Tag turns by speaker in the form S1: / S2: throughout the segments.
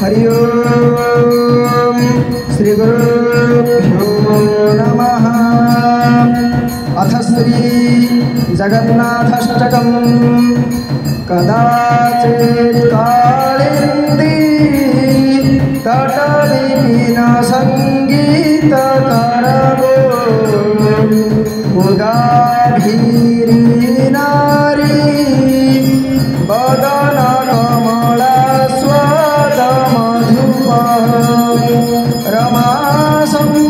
S1: हरि ओम श्री गुरुभ्यो नमः। अथ श्री जगन्नाथाष्टकम्। कदाचित् कालिन्दी तटविपिन संगीतकरवो मुदाभिरी नारी वदन कमला स्वद मधुप रमा शम्भु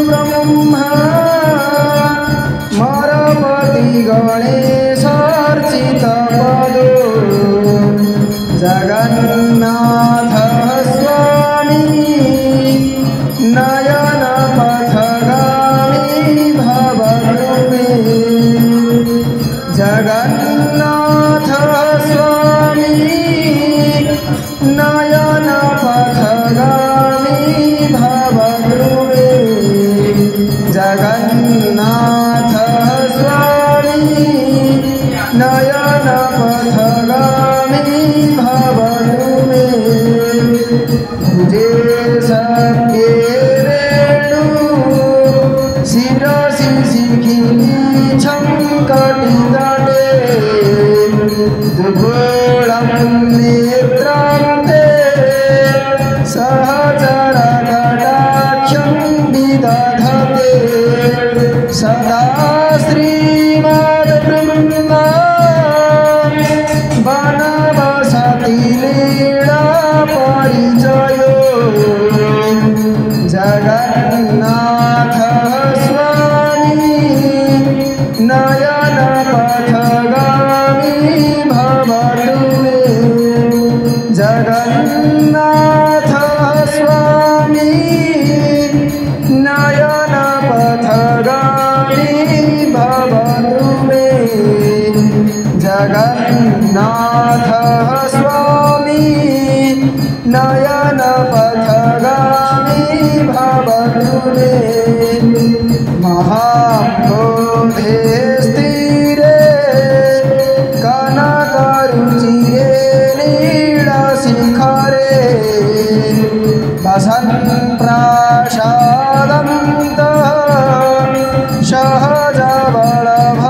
S1: ब्रह्मा मरपति गणेशार्चित पदो जगन्नाथ स्वामी नयन पथगामी भवतु जगन्नाथ स्वामी नयन पथगामी भवतु जगन्नाथ स्वामी नयन पथगामी भवतु भुजे सत्ये वेणु शिरसि शिखिनी छङ्कटितटे दुर्गोळं नेत्रं ते सहचरकटाक्षं विदधते सदा श्रीमद्बृन्दा वनवसति लीला परिचयो जगन्नाथ स्वामी नयन पथगामी भवतु मे जगन्नाथ स्वामी नयन पथगामी भवतु मे जगन्नाथ स्वामी नयन पथगामी भवतु मे महाबोधे स्थिरे कनकरुचिरे नीलशिखरे वसन् प्रासादन्तः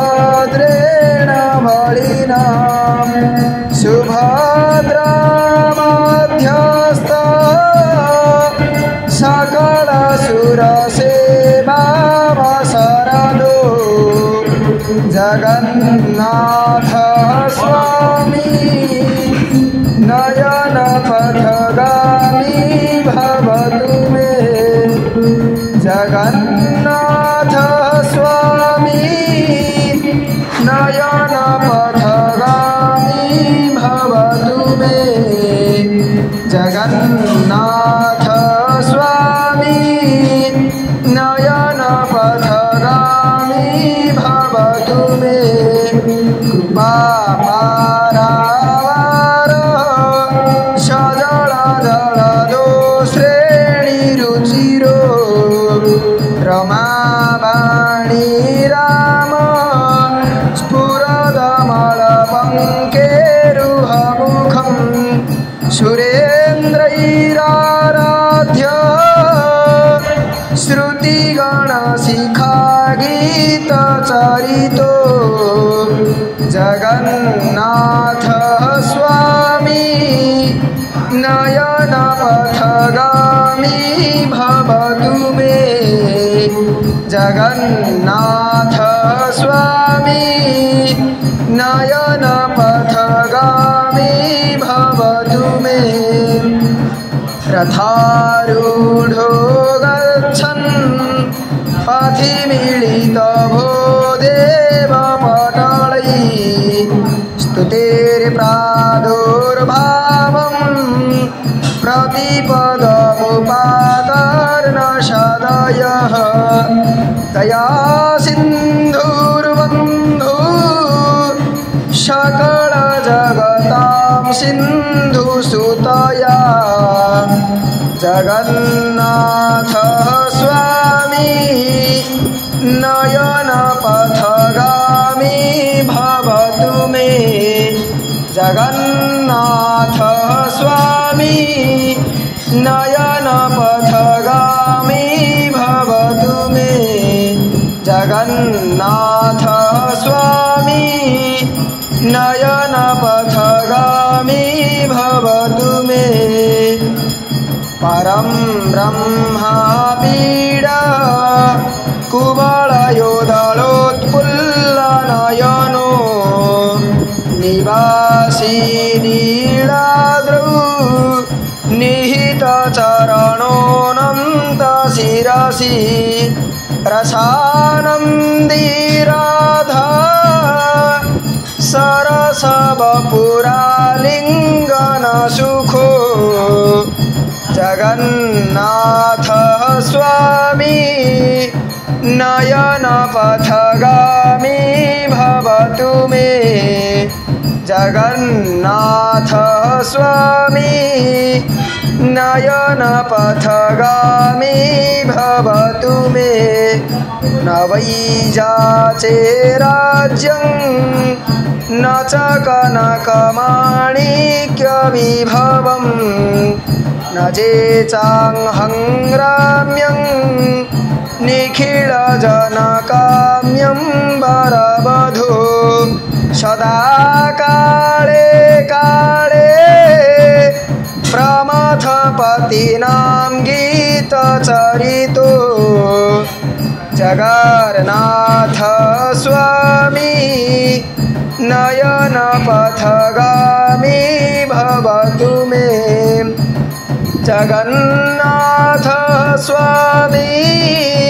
S1: सहजबलभद्रेण बलिना सुभद्रा मध्यस्थ सकलसुरसेवावसरदो जगन्नाथ स्वामी नयन पथगामी भवतु मे जगन्नाथ स्वामी नयन पथगामी भवतु मे जगन्नाथ स्वामी नयन पथगामी भवतु मे कृपापारावार सजल जलदो श्रेणीरुचिरो रमावाणी राम स्फुरदमलपङ्केरुहमुखं सुरेन्द्रैराराध्य श्रुतिगणशिखागीतचरितो जगन्नाथ स्वामी नयन पथगामी भवतु मे जगन्नाथ स्वामी नयन पथगामी भवतु मे रथारूढो गच्छन् पथि मिलितभो देवपटलैः स्तुतिर्प्रादुर्भावं प्रतिपदमुपाकर्णसदयः दया सिन्धुर्बन्धु सकलजगतां सिन्धुसुतया जगन्नाथ स्वामी नयन पथगामी भवतु मे जगन्नाथ स्वामी स्वामी नयनपथगामी भवतु मे परं ब्रह्मा पीडा कुवलयोदलोत्फुल्लनयनो निवासी नीलाद्रौ निहितचरणोऽनन्तशिरसि रसानन्दिराधा सरसवपुरालिङ्गनसुखो जगन्नाथ स्वामी नयनपथगामी भवतु मे जगन्नाथ स्वामी नयनपथगामी भवतु मे न वै जाचे राज्यं न च कनकमाणिक्यविभवं न चेचाहं रम्यं निखिलजनकाम्यं वरवधू सदा काले काले प्रमथपतीनां गीतचरितो जगन्नाथ स्वामी नयनपथगामी भवतु मे जगन्नाथ स्वामी।